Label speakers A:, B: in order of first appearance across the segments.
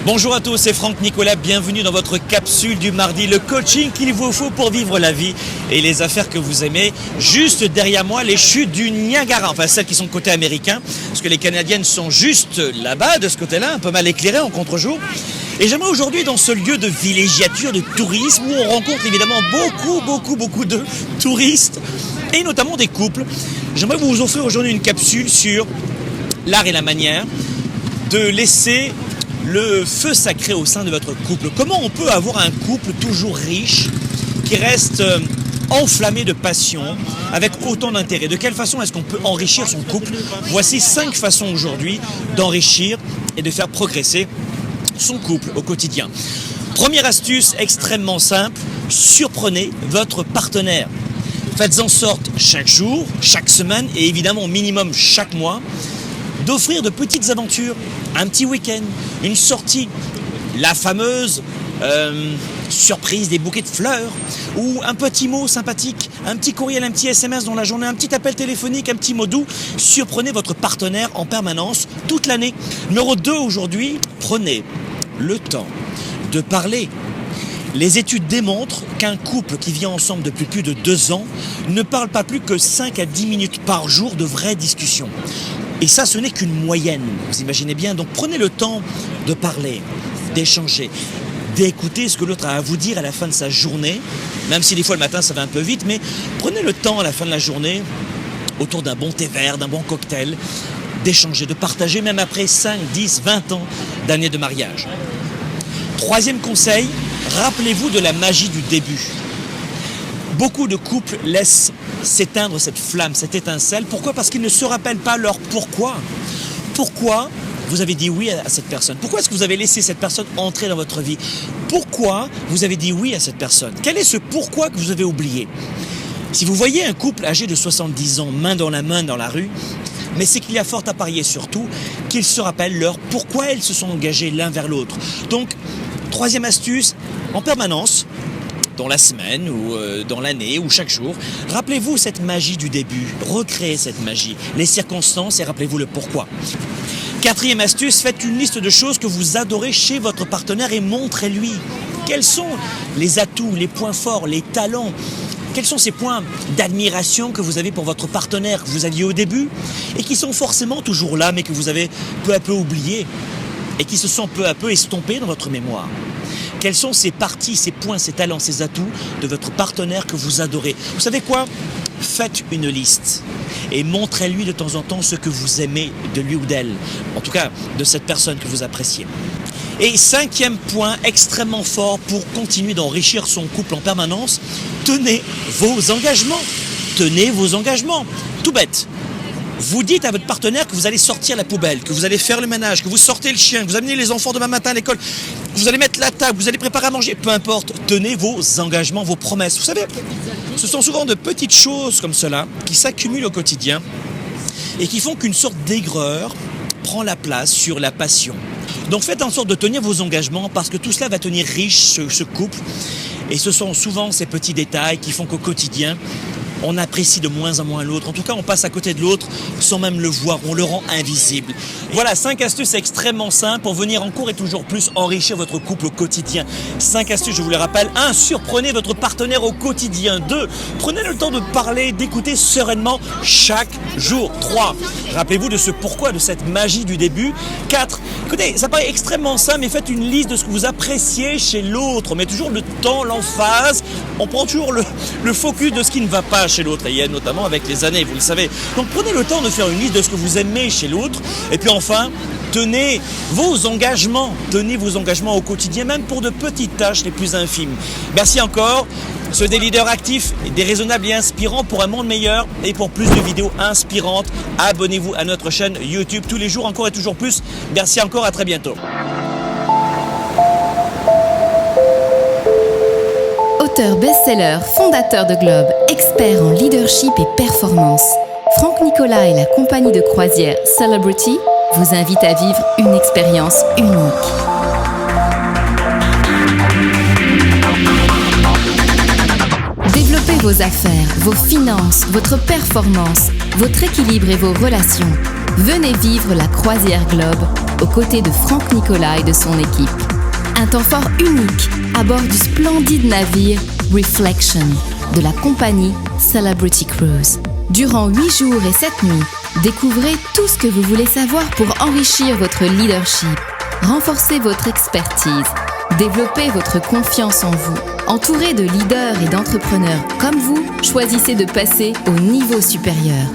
A: Bonjour à tous, c'est Franck Nicolas, bienvenue dans votre capsule du mardi, le coaching qu'il vous faut pour vivre la vie et les affaires que vous aimez. Juste derrière moi, les chutes du Niagara, enfin celles qui sont côté américain, parce que les Canadiennes sont juste là-bas, de ce côté-là, un peu mal éclairées en contre-jour. Et j'aimerais aujourd'hui, dans ce lieu de villégiature, de tourisme, où on rencontre évidemment beaucoup de touristes, et notamment des couples, j'aimerais vous offrir aujourd'hui une capsule sur l'art et la manière de laisser le feu sacré au sein de votre couple. Comment on peut avoir un couple toujours riche, qui reste enflammé de passion, avec autant d'intérêt? De quelle façon est-ce qu'on peut enrichir son couple? Voici 5 façons aujourd'hui d'enrichir et de faire progresser son couple au quotidien. Première astuce extrêmement simple, surprenez votre partenaire. Faites en sorte chaque jour, chaque semaine et évidemment au minimum chaque mois d'offrir de petites aventures, un petit week-end, une sortie, la fameuse surprise des bouquets de fleurs ou un petit mot sympathique, un petit courriel, un petit SMS dans la journée, un petit appel téléphonique, un petit mot doux. Surprenez votre partenaire en permanence toute l'année. Numéro 2 aujourd'hui, prenez le temps de parler. Les études démontrent qu'un couple qui vit ensemble depuis plus de 2 ans ne parle pas plus que 5 à 10 minutes par jour de vraies discussions. Et ça, ce n'est qu'une moyenne, vous imaginez bien. Donc prenez le temps de parler, d'échanger, d'écouter ce que l'autre a à vous dire à la fin de sa journée, même si des fois le matin ça va un peu vite, mais prenez le temps à la fin de la journée, autour d'un bon thé vert, d'un bon cocktail, d'échanger, de partager, même après 5, 10, 20 ans d'années de mariage. Troisième conseil, rappelez-vous de la magie du début. Beaucoup de couples laissent s'éteindre cette flamme, cette étincelle. Pourquoi? Parce qu'ils ne se rappellent pas leur pourquoi. Pourquoi vous avez dit oui à cette personne? Pourquoi est-ce que vous avez laissé cette personne entrer dans votre vie? Pourquoi vous avez dit oui à cette personne? Quel est ce pourquoi que vous avez oublié? Si vous voyez un couple âgé de 70 ans, main dans la rue, mais c'est qu'il y a fort à parier surtout qu'ils se rappellent leur pourquoi ils se sont engagés l'un vers l'autre. Donc, troisième astuce, en permanence, dans la semaine ou dans l'année ou chaque jour, rappelez-vous cette magie du début, recréez cette magie, les circonstances et rappelez-vous le pourquoi. Quatrième astuce, faites une liste de choses que vous adorez chez votre partenaire et montrez-lui. Quels sont les atouts, les points forts, les talents? Quels sont ces points d'admiration que vous avez pour votre partenaire, que vous aviez au début et qui sont forcément toujours là mais que vous avez peu à peu oubliés et qui se sont peu à peu estompés dans votre mémoire? Quelles sont ces parties, ces points, ces talents, ces atouts de votre partenaire que vous adorez? Vous savez quoi? Faites une liste et montrez-lui de temps en temps ce que vous aimez de lui ou d'elle. En tout cas, de cette personne que vous appréciez. Et 5e point extrêmement fort pour continuer d'enrichir son couple en permanence, tenez vos engagements. Tenez vos engagements. Tout bête. Vous dites à votre partenaire que vous allez sortir la poubelle, que vous allez faire le ménage, que vous sortez le chien, que vous amenez les enfants demain matin à l'école, que vous allez mettre la table, vous allez préparer à manger, peu importe, tenez vos engagements, vos promesses. Vous savez, ce sont souvent de petites choses comme cela qui s'accumulent au quotidien et qui font qu'une sorte d'aigreur prend la place sur la passion. Donc faites en sorte de tenir vos engagements parce que tout cela va tenir riche ce couple et ce sont souvent ces petits détails qui font qu'au quotidien, on apprécie de moins en moins l'autre. En tout cas, on passe à côté de l'autre sans même le voir. On le rend invisible. Voilà, 5 astuces extrêmement simples pour venir encore et toujours plus enrichir votre couple au quotidien. 5 astuces, je vous les rappelle. 1. Surprenez votre partenaire au quotidien. 2. Prenez le temps de parler, d'écouter sereinement chaque jour. 3. Rappelez-vous de ce pourquoi, de cette magie du début. 4. Écoutez, ça paraît extrêmement simple, mais faites une liste de ce que vous appréciez chez l'autre. On met toujours le temps, l'emphase. On prend toujours le focus de ce qui ne va pas chez l'autre, et notamment avec les années, vous le savez. Donc prenez le temps de faire une liste de ce que vous aimez chez l'autre, et puis enfin, tenez vos engagements au quotidien, même pour de petites tâches les plus infimes. Merci encore, ceux des leaders actifs, déraisonnables et inspirants pour un monde meilleur, et pour plus de vidéos inspirantes, abonnez-vous à notre chaîne YouTube tous les jours, encore et toujours plus. Merci encore, à très bientôt.
B: Auteur best-seller, fondateur de Globe, expert en leadership et performance, Franck Nicolas et la compagnie de croisière Celebrity vous invitent à vivre une expérience unique. Développez vos affaires, vos finances, votre performance, votre équilibre et vos relations. Venez vivre la croisière Globe aux côtés de Franck Nicolas et de son équipe. Un temps fort unique à bord du splendide navire Reflection de la compagnie Celebrity Cruise. Durant 8 jours et 7 nuits, découvrez tout ce que vous voulez savoir pour enrichir votre leadership, renforcer votre expertise, développer votre confiance en vous. Entouré de leaders et d'entrepreneurs comme vous, choisissez de passer au niveau supérieur.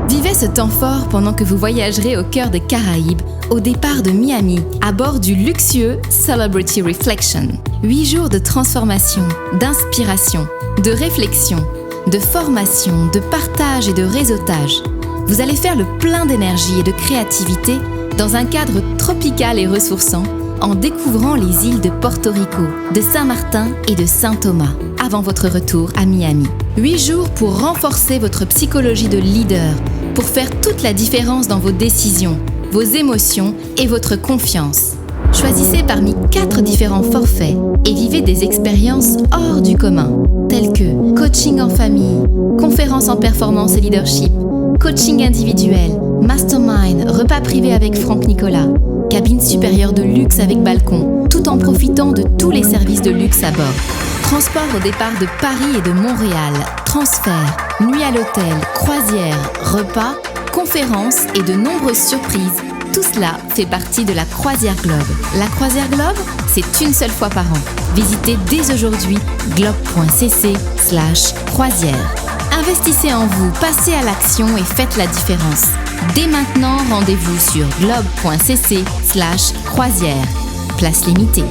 B: Vivez ce temps fort pendant que vous voyagerez au cœur des Caraïbes, au départ de Miami, à bord du luxueux Celebrity Reflection. 8 jours de transformation, d'inspiration, de réflexion, de formation, de partage et de réseautage. Vous allez faire le plein d'énergie et de créativité dans un cadre tropical et ressourçant en découvrant les îles de Porto Rico, de Saint-Martin et de Saint-Thomas avant votre retour à Miami. 8 jours pour renforcer votre psychologie de leader, pour faire toute la différence dans vos décisions, vos émotions et votre confiance. Choisissez parmi 4 différents forfaits et vivez des expériences hors du commun, telles que coaching en famille, conférences en performance et leadership, coaching individuel, mastermind, repas privé avec Franck Nicolas, cabine supérieure de luxe avec balcon, tout en profitant de tous les services de luxe à bord. Transport au départ de Paris et de Montréal, transfert, nuit à l'hôtel, croisière, repas, conférences et de nombreuses surprises. Tout cela fait partie de la Croisière Globe. La Croisière Globe, c'est une seule fois par an. Visitez dès aujourd'hui globe.cc/croisière. Investissez en vous, passez à l'action et faites la différence. Dès maintenant, rendez-vous sur globe.cc/croisière. Place limitée.